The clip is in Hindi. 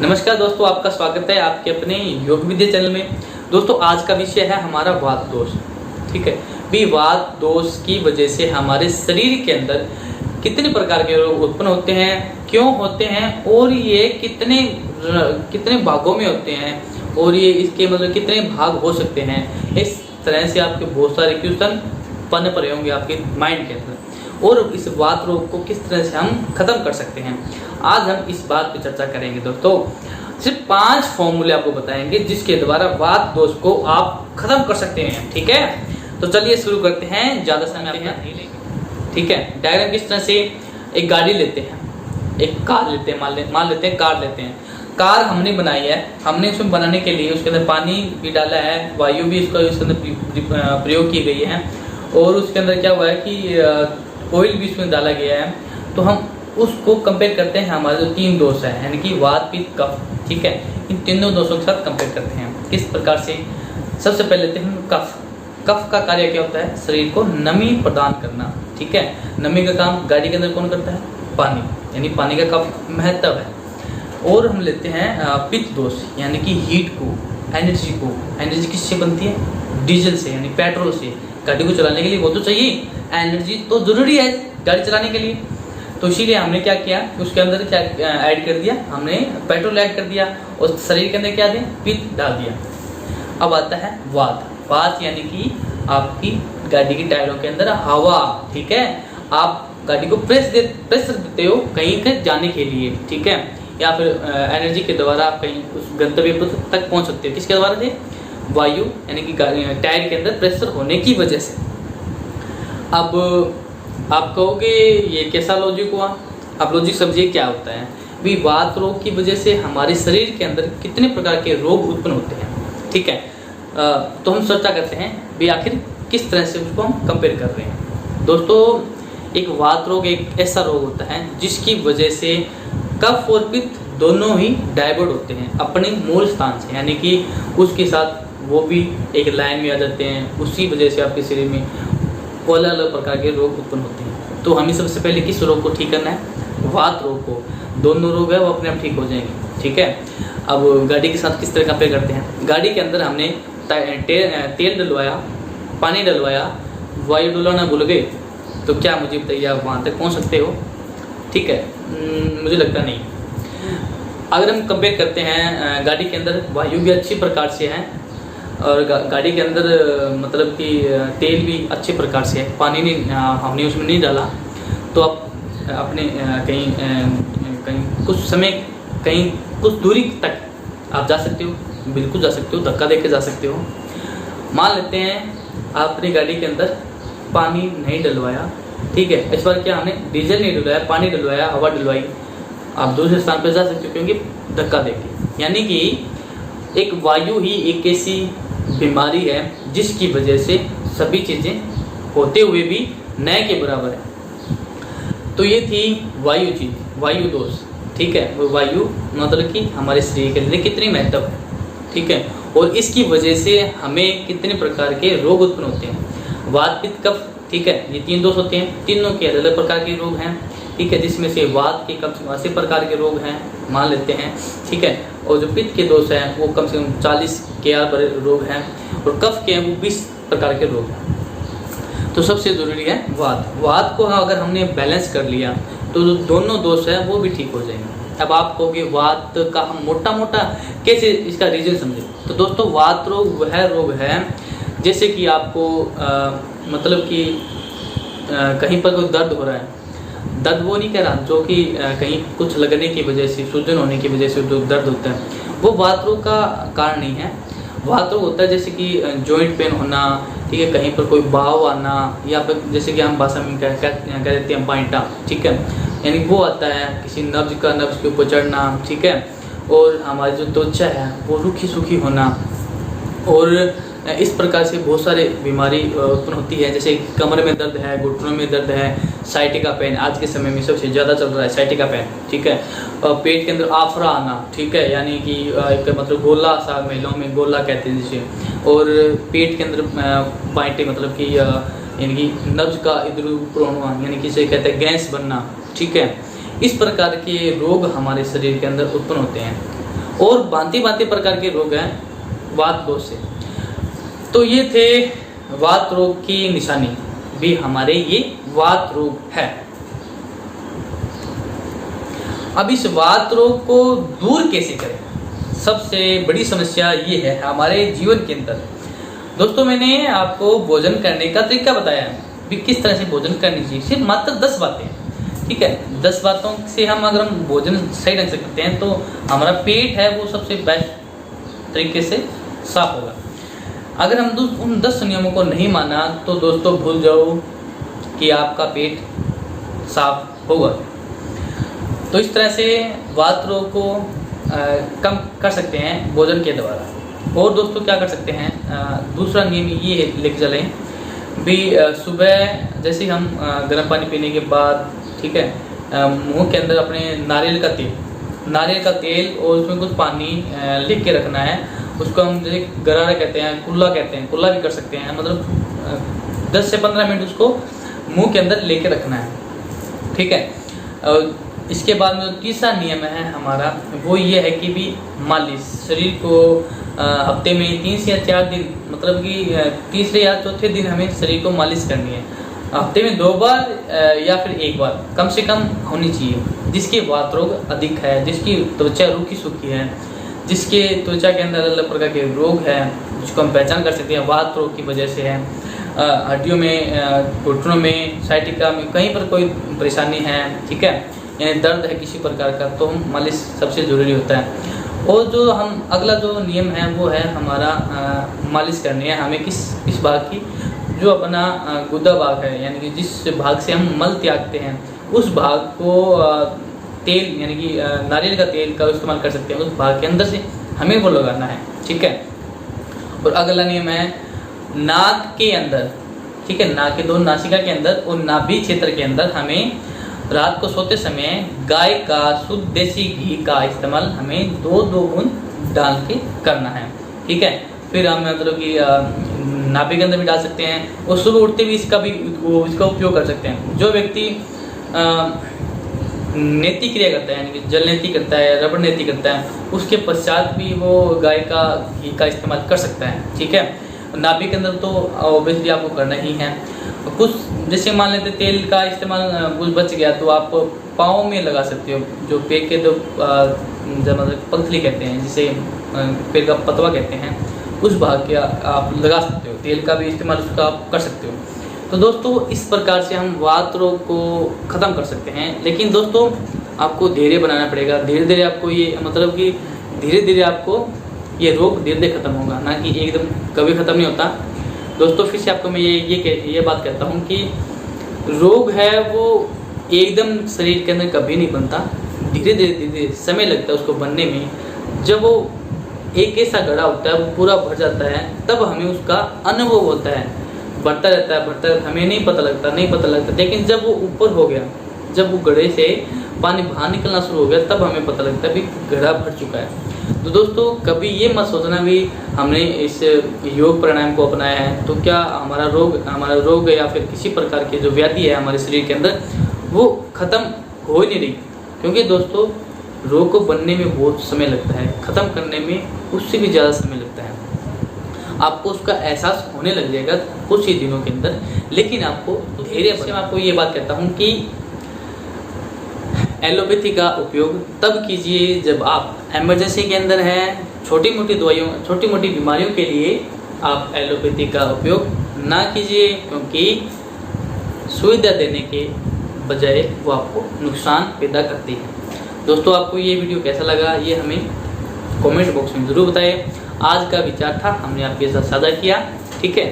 नमस्कार दोस्तों, आपका स्वागत है आपके अपने योग विद्या चैनल में। दोस्तों आज का विषय है हमारा वात दोष। ठीक है भी, वात दोष की वजह से हमारे शरीर के अंदर कितने प्रकार के रोग उत्पन्न होते हैं, क्यों होते हैं और ये कितने भागों में होते हैं और ये इसके मतलब कितने भाग हो सकते हैं। इस तरह से आपके बहुत सारे क्वेश्चन पन्ने पड़े होंगे आपके माइंड के अंदर, और इस वात रोग को किस तरह से हम खत्म कर सकते हैं। आज हम इस बात पे चर्चा करेंगे दोस्तों। सिर्फ 5 फॉर्मूले आपको बताएंगे जिसके द्वारा वात दोष को आप खत्म कर सकते हैं। ठीक है, तो चलिए शुरू करते हैं, ज्यादा समय नहीं लेंगे। ठीक है, डायग्राम किस तरह से, एक गाड़ी लेते हैं, एक कार लेते हैं, मान लेते हैं कार लेते हैं। कार हमने बनाई है, हमने उसमें बनाने के लिए उसके अंदर पानी भी डाला है, वायु भी इसके अंदर प्रयोग की गई है, और उसके अंदर क्या हुआ है कि ऑयल भी उसमें डाला गया है। तो हम उसको कंपेयर करते हैं हमारे जो 3 दोष है, यानी कि वात पित्त कफ। ठीक है, इन तीनों दोषों के साथ कंपेयर करते हैं। किस प्रकार से, सबसे पहले लेते हैं कफ। कफ का कार्य क्या होता है, शरीर को नमी प्रदान करना। ठीक है, नमी का काम गाड़ी के अंदर कौन करता है, पानी, यानी पानी का कफ महत्व है। और हम लेते हैं पित्त दोष, यानी कि हीट को, एनर्जी किससे बनती है, डीजल से, यानी पेट्रोल से। गाड़ी को चलाने के लिए वो तो चाहिए, एनर्जी तो जरूरी है गाड़ी चलाने के लिए। तो इसीलिए हमने क्या किया, उसके अंदर क्या ऐड कर दिया, हमने पेट्रोल ऐड कर दिया, और शरीर के अंदर क्या दिया, पित्त डाल दिया। अब आता है वात। वात यानी कि आपकी गाड़ी की टायरों के अंदर हवा। ठीक है, आप गाड़ी को प्रेशर देते हो कहीं के जाने के लिए। ठीक है, या फिर एनर्जी के द्वारा आप कहीं उस गंतव्य तक पहुंच सकते हो। किसके द्वारा से, वायु, यानी कि टायर के अंदर प्रेशर होने की वजह से। अब आप कहोगे ये कैसा लॉजिक हुआ, आप लॉजिक समझिए क्या होता है भी। वात रोग की वजह से हमारे शरीर के अंदर कितने प्रकार के रोग उत्पन्न होते हैं। ठीक है, तो हम चर्चा करते हैं भी आखिर किस तरह से उसको हम कंपेयर कर रहे हैं। दोस्तों, एक वात रोग एक ऐसा रोग होता है जिसकी वजह से कफ और पित्त दोनों ही डाइवर्ट होते हैं अपने मूल स्थान से, यानी कि उसके साथ वो भी एक लाइन में आ जाते हैं। उसी वजह से आपके शरीर में अलग अलग प्रकार के रोग उत्पन्न होते हैं। तो हमें सबसे पहले किस रोग को ठीक करना है, वात रोग को। दोनों रोग है वो अपने आप ठीक हो जाएंगे। ठीक है, अब गाड़ी के साथ किस तरह कंपेयर करते हैं। गाड़ी के अंदर हमने तेल डलवाया, पानी डलवाया, वायु डलवाना भूल गए, तो क्या मुझे बताइए आप वहाँ तक पहुँच सकते हो। ठीक है, मुझे लगता नहीं। अगर हम कंपेयर करते हैं, गाड़ी के अंदर वायु भी अच्छी प्रकार से है, और गाड़ी के अंदर मतलब कि तेल भी अच्छे प्रकार से है, पानी नहीं हमने उसमें नहीं डाला, तो आप अपने कहीं कुछ समय, कहीं कुछ दूरी तक आप जा सकते हो, बिल्कुल जा सकते हो, धक्का देके जा सकते हो। मान लेते हैं आप अपनी गाड़ी के अंदर पानी नहीं डलवाया। ठीक है, इस बार क्या हमने डीजल नहीं डलवाया, पानी डलवाया, हवा डलवाई, आप दूसरे स्थान पर जा सकते हो क्योंकि धक्का देके। यानी कि एक वायु ही एक ऐसी बीमारी है जिसकी वजह से सभी चीज़ें होते हुए भी नए के बराबर है। तो ये थी वायु चीज, वायु दोष। ठीक है, वो वायु मतलब कि हमारे शरीर के लिए कितनी महत्व है। ठीक है, और इसकी वजह से हमें कितने प्रकार के रोग उत्पन्न होते हैं, वात पित्त कफ। ठीक है, ये 3 दोष होते हैं, तीनों के अलग अलग प्रकार के रोग हैं। ठीक है, जिसमें से वात के कम से कम 80 प्रकार के रोग हैं, मान लेते हैं। ठीक है, और जो पित्त के दोष हैं वो कम से कम 40 के बड़े रोग हैं, और कफ के हैं वो 20 प्रकार के रोग हैं। तो सबसे ज़रूरी है वात। वात को अगर हमने बैलेंस कर लिया तो जो दोनों दोष हैं वो भी ठीक हो जाएंगे। अब आप कहोगे वात का हम मोटा मोटा कैसे इसका रीजन समझें। तो दोस्तों, वात रोग वह रोग है जैसे कि आपको मतलब कि कहीं पर कोई दर्द हो रहा है, दर्द वो नहीं कह रहा जो कि कहीं कुछ लगने की वजह से, सूजन होने की वजह से जो दर्द होता है वो वात रोग का कारण नहीं है। वात रोग होता है जैसे कि जॉइंट पेन होना, ठीक है, कहीं पर कोई बाव आना, या फिर जैसे कि हम भाषा में कह देते हैं बाइटा। ठीक है, यानी वो आता है किसी नब्ज के ऊपर चढ़ना। ठीक है, और हमारी जो त्वचा है वो रूखी सूखी होना, और इस प्रकार से बहुत सारे बीमारी उत्पन्न होती है। जैसे कमर में दर्द है, घुटनों में दर्द है, साइटिका पेन आज के समय में सबसे ज़्यादा चल रहा है, साइटिका पेन। ठीक है, पेट के अंदर आफरा आना। ठीक है, यानी कि एक मतलब गोला सा, महिलाओं में गोला कहते हैं जिसे, और पेट के अंदर बाइटे मतलब कि यानी कि नब्ज का इधर ऊपर होना, यानी कि इसे कहते हैं गैस बनना। ठीक है, इस प्रकार के रोग हमारे शरीर के अंदर उत्पन्न होते हैं। और भांति भांति प्रकार के रोग हैं वात दोष से। तो ये थे वात रोग की निशानी, भी हमारे ये वात रोग है। अब इस वात रोग को दूर कैसे करें, सबसे बड़ी समस्या ये है हमारे जीवन के अंदर। दोस्तों मैंने आपको भोजन करने का तरीका बताया है भी किस तरह से भोजन करनी चाहिए, सिर्फ मात्र 10 बातें, ठीक है। 10 बातों से हम अगर हम भोजन सही ढंग से करते हैं तो हमारा पेट है वो सबसे बेस्ट तरीके से साफ होगा। अगर हम उन 10 नियमों को नहीं माना तो दोस्तों भूल जाओ कि आपका पेट साफ होगा। तो इस तरह से वात रोग को कम कर सकते हैं भोजन के द्वारा। और दोस्तों क्या कर सकते हैं, दूसरा नियम ये लेके चलें भी, सुबह जैसे हम गर्म पानी पीने के बाद, ठीक है, मुंह के अंदर अपने नारियल का तेल और उसमें कुछ पानी लेके रखना है। उसको हम जैसे गरारा कहते हैं, कुल्ला भी कर सकते हैं, मतलब 10 से 15 मिनट उसको मुंह के अंदर लेके रखना है, ठीक है। और इसके बाद में जो तीसरा नियम है हमारा वो ये है कि भी मालिश, शरीर को हफ्ते में 3 से 4 दिन, मतलब कि तीसरे या चौथे दिन हमें शरीर को मालिश करनी है। हफ्ते में 2 बार या फिर 1 बार कम से कम होनी चाहिए। जिसके वात रोग अधिक है, जिसकी त्वचा रूखी सूखी है, जिसके त्वचा के अंदर अलग अलग प्रकार के रोग है जिसको हम पहचान कर सकते हैं वात रोग की वजह से है, हड्डियों में, घुटनों में, साइटिका में कहीं पर कोई परेशानी है, ठीक है, यानी दर्द है किसी प्रकार का, तो हम मालिश सबसे ज़रूरी होता है। और जो हम अगला जो नियम है वो है हमारा मालिश करनी है हमें किस भाग की, जो अपना गुदा भाग है, यानी कि जिस भाग से हम मल त्यागते हैं उस भाग को तेल यानी कि नारियल का तेल का इस्तेमाल कर सकते हैं। उस भाग के अंदर से हमें वो लगाना है, ठीक है। और अगला नियम है नाक के अंदर, ठीक है, नाक के 2 नासिका के अंदर और नाभि क्षेत्र के अंदर हमें रात को सोते समय गाय का शुद्ध देसी घी का इस्तेमाल हमें 2-2 बूंद डाल के करना है, ठीक है। फिर हम मतलब कि नाभि के अंदर भी डाल सकते हैं और सुबह उठते भी इसका उपयोग कर सकते हैं। जो व्यक्ति नेति क्रिया करता है, यानी कि जल नेति करता है, रबड़ नेति करता है, उसके पश्चात भी वो गाय का घी का इस्तेमाल कर सकता है, ठीक है। नाभि के अंदर तो ऑब्वियसली आपको करना ही है। कुछ जैसे मान लेते तेल का इस्तेमाल कुछ बच गया तो आप पाँव में लगा सकते हो, जो पैर के जो मतलब पथली कहते हैं, जिसे पैर का पतवा कहते हैं, उस भाग के आप लगा सकते हो। तेल का भी इस्तेमाल उसका आप कर सकते हो। तो दोस्तों इस प्रकार से हम वात रोग को ख़त्म कर सकते हैं। लेकिन दोस्तों आपको धैर्य बनाना पड़ेगा, धीरे धीरे आपको ये मतलब कि धीरे धीरे आपको ये रोग धीरे धीरे खत्म होगा, ना कि एकदम कभी ख़त्म नहीं होता। दोस्तों फिर से आपको मैं ये बात कहता हूँ कि रोग है वो एकदम शरीर के अंदर कभी नहीं बनता, धीरे धीरे समय लगता है उसको बनने में। जब वो एक ऐसा गड़ा होता है वो पूरा भर जाता है तब हमें उसका अनुभव होता है, बढ़ता रहता है, हमें नहीं पता लगता। लेकिन जब वो ऊपर हो गया, जब वो गड़े से पानी बाहर निकलना शुरू हो गया तब हमें पता लगता है भी गड़ा भर चुका है। तो दोस्तों कभी ये मत सोचना भी हमने इस योग प्राणायाम को अपनाया है तो क्या हमारा रोग या फिर किसी प्रकार की जो व्याधि है हमारे शरीर के अंदर वो ख़त्म हो ही नहीं रही। क्योंकि दोस्तों रोग को बनने में बहुत समय लगता है, ख़त्म करने में उससे भी ज़्यादा समय लगता है। आपको उसका एहसास होने लग जाएगा कुछ ही दिनों के अंदर। लेकिन आपको धैर्य से मैं आपको ये बात कहता हूँ कि एलोपैथी का उपयोग तब कीजिए जब आप इमरजेंसी के अंदर हैं, छोटी मोटी बीमारियों के लिए आप एलोपैथी का उपयोग ना कीजिए, क्योंकि सुविधा देने के बजाय वो आपको नुकसान पैदा करती है। दोस्तों आपको ये वीडियो कैसा लगा ये हमें कमेंट बॉक्स में ज़रूर बताएं। आज का विचार था हमने आपके साथ साझा किया, ठीक है।